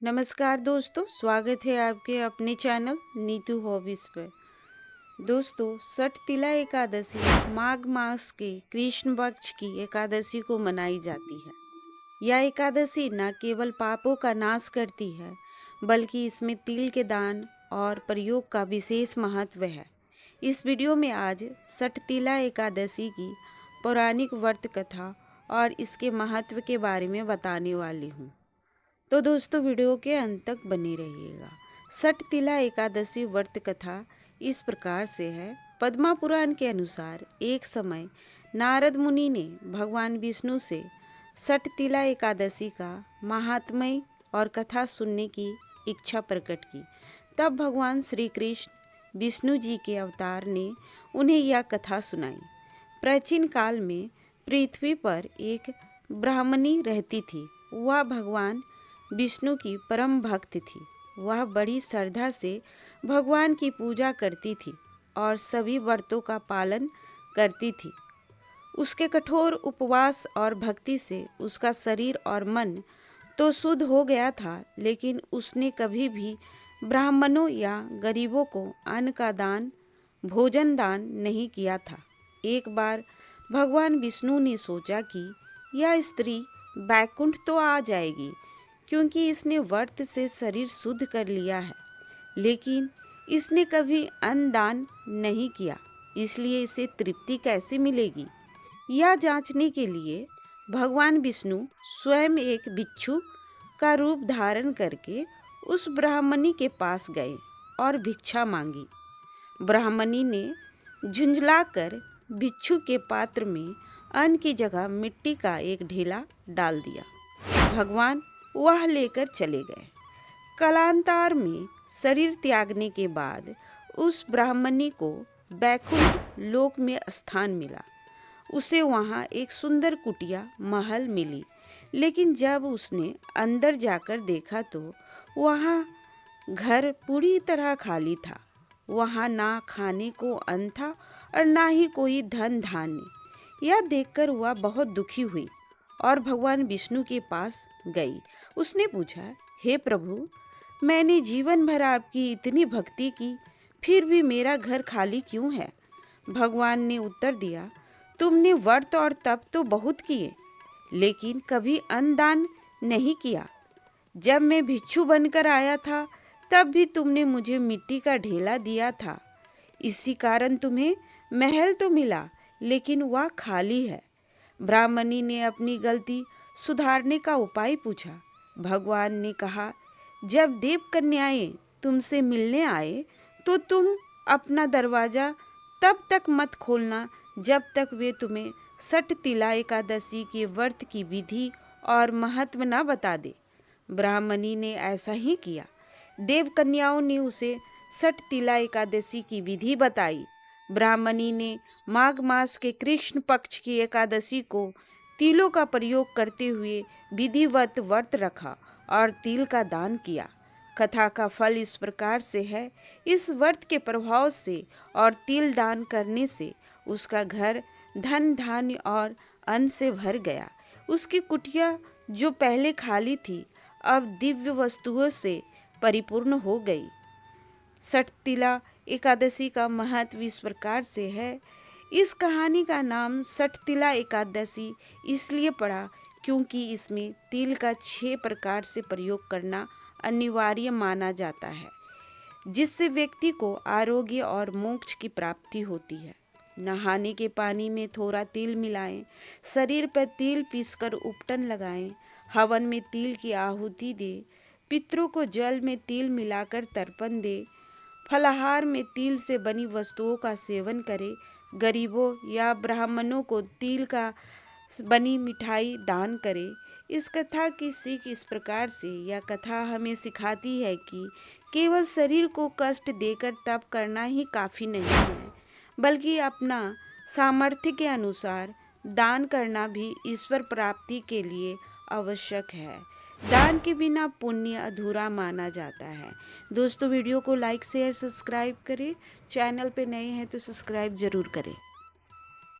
नमस्कार दोस्तों, स्वागत है आपके अपने चैनल नीतू हॉबीज़ पर। दोस्तों, सठ तिला एकादशी माघ मास के कृष्ण पक्ष की एकादशी को मनाई जाती है। यह एकादशी न केवल पापों का नाश करती है, बल्कि इसमें तिल के दान और प्रयोग का विशेष महत्व है। इस वीडियो में आज सठ तिला एकादशी की पौराणिक व्रत कथा और इसके महत्व के बारे में बताने वाली हूँ। तो दोस्तों, वीडियो के अंत तक बने रहिएगा। सठ तिला एकादशी व्रत कथा इस प्रकार से है। पद्मा पुराण के अनुसार एक समय नारद मुनि ने भगवान विष्णु से सठ तिला एकादशी का महात्म्य और कथा सुनने की इच्छा प्रकट की। तब भगवान श्री कृष्ण विष्णु जी के अवतार ने उन्हें यह कथा सुनाई। प्राचीन काल में पृथ्वी पर एक ब्राह्मणी रहती थी। वह भगवान विष्णु की परम भक्त थी। वह बड़ी श्रद्धा से भगवान की पूजा करती थी और सभी व्रतों का पालन करती थी। उसके कठोर उपवास और भक्ति से उसका शरीर और मन तो शुद्ध हो गया था, लेकिन उसने कभी भी ब्राह्मणों या गरीबों को अन्न का दान, भोजन दान नहीं किया था। एक बार भगवान विष्णु ने सोचा कि यह स्त्री बैकुंठ तो आ जाएगी, क्योंकि इसने व्रत से शरीर शुद्ध कर लिया है, लेकिन इसने कभी अन्न दान नहीं किया, इसलिए इसे तृप्ति कैसे मिलेगी। यह जांचने के लिए भगवान विष्णु स्वयं एक बिच्छू का रूप धारण करके उस ब्राह्मणी के पास गए और भिक्षा मांगी। ब्राह्मणी ने झुंझलाकर बिच्छू के पात्र में अन्न की जगह मिट्टी का एक ढेला डाल दिया। भगवान वह लेकर चले गए। कालांतर में शरीर त्यागने के बाद उस ब्राह्मणी को बैकुंठ लोक में स्थान मिला। उसे वहाँ एक सुंदर कुटिया महल मिली, लेकिन जब उसने अंदर जाकर देखा तो वहाँ घर पूरी तरह खाली था। वहाँ ना खाने को अन्न था और ना ही कोई धन धान्य। यह देखकर वह बहुत दुखी हुई और भगवान विष्णु के पास गई। उसने पूछा, हे प्रभु, मैंने जीवन भर आपकी इतनी भक्ति की, फिर भी मेरा घर खाली क्यों है। भगवान ने उत्तर दिया, तुमने व्रत और तप तो बहुत किए, लेकिन कभी अन्न दान नहीं किया। जब मैं भिक्षु बनकर आया था, तब भी तुमने मुझे मिट्टी का ढेला दिया था। इसी कारण तुम्हें महल तो मिला, लेकिन वह खाली है। ब्राह्मणी ने अपनी गलती सुधारने का उपाय पूछा। भगवान ने कहा, जब देव कन्याएं तुमसे मिलने आए तो तुम अपना दरवाजा तब तक मत खोलना जब तक वे तुम्हें सठ तिला एकादशी के व्रत की विधि और महत्व न बता दे। ब्राह्मणी ने ऐसा ही किया। देव कन्याओं ने उसे सठ तिला एकादशी की विधि बताई। ब्राह्मणी ने माघ मास के कृष्ण पक्ष की एकादशी को तिलों का प्रयोग करते हुए विधिवत व्रत रखा और तिल का दान किया। कथा का फल इस प्रकार से है। इस व्रत के प्रभाव से और तिल दान करने से उसका घर धन धान्य और अन्न से भर गया। उसकी कुटिया जो पहले खाली थी, अब दिव्य वस्तुओं से परिपूर्ण हो गई। सठ तिला एकादशी का महत्व इस प्रकार से है। इस कहानी का नाम सठ तिला एकादशी इसलिए पड़ा क्योंकि इसमें तिल का 6 प्रकार से प्रयोग करना अनिवार्य माना जाता है, जिससे व्यक्ति को आरोग्य और मोक्ष की प्राप्ति होती है। नहाने के पानी में थोड़ा तिल मिलाएं, शरीर पर तिल पीसकर उपटन लगाएं, हवन में तिल की आहुति दें, पितरों को जल में तिल मिलाकर तर्पण दें, फलाहार में तिल से बनी वस्तुओं का सेवन करें, गरीबों या ब्राह्मणों को तिल का बनी मिठाई दान करें। इस कथा की सीख इस प्रकार से, यह कथा हमें सिखाती है कि केवल शरीर को कष्ट देकर तप करना ही काफ़ी नहीं है, बल्कि अपना सामर्थ्य के अनुसार दान करना भी ईश्वर प्राप्ति के लिए आवश्यक है। दान के बिना पुण्य अधूरा माना जाता है। दोस्तों, वीडियो को लाइक शेयर सब्सक्राइब करें। चैनल पे नए हैं तो सब्सक्राइब ज़रूर करें।